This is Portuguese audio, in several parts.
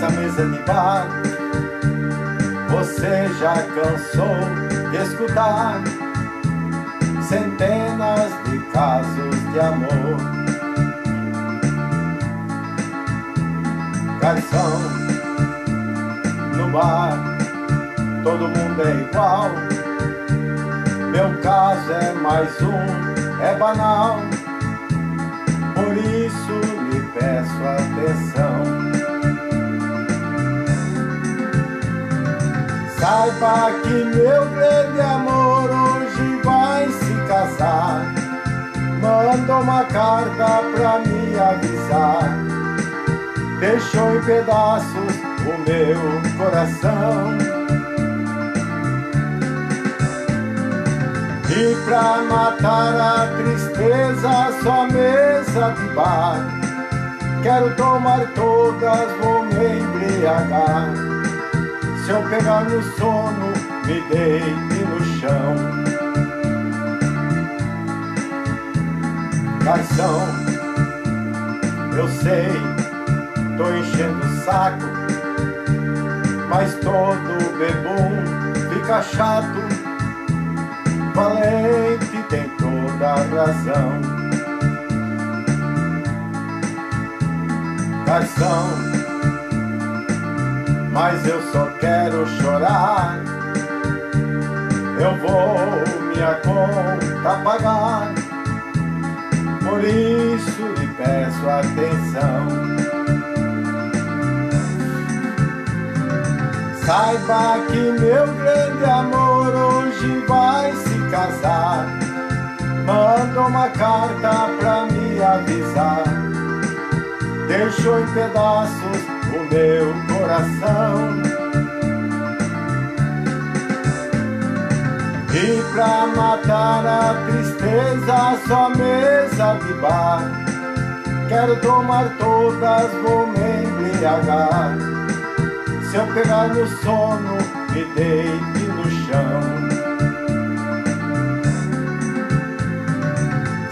nessa mesa de bar. Você já cansou de escutar centenas de casos de amor. Garçom, no bar todo mundo é igual. Meu caso é mais um, é banal. Por isso lhe peço atenção. Saiba que meu grande amor hoje vai se casar. Manda uma carta pra me avisar. Deixou em pedaços o meu coração. E pra matar a tristeza, só mesa de bar. Quero tomar todas, vou me embriagar. Se eu pegar no sono, me deite no chão. Garçom, eu sei, tô enchendo o saco, mas todo bebum fica chato. Valente tem toda a razão. Garçom, mas eu só quero chorar. Eu vou minha conta pagar. Por isso lhe peço atenção. Saiba que meu grande amor hoje vai se casar. Manda uma carta pra me avisar. Deixou em pedaços o meu coração. E pra matar a tristeza, só mesa de bar. Quero tomar todas, vou me embriagar. Se eu pegar no sono, me deite no chão.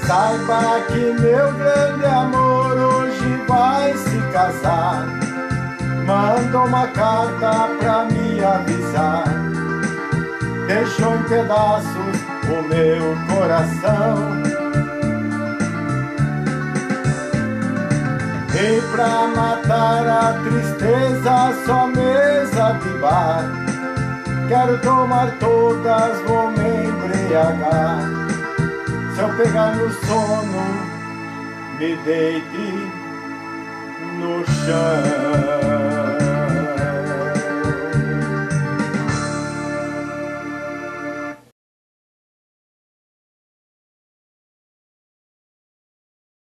Saiba que meu grande amor hoje vai se casar. Manda uma carta pra me avisar. Deixou em pedaços o meu coração. E pra matar a tristeza, só mesa de bar. Quero tomar todas, vou me embriagar. Se eu pegar no sono, me deite no chão.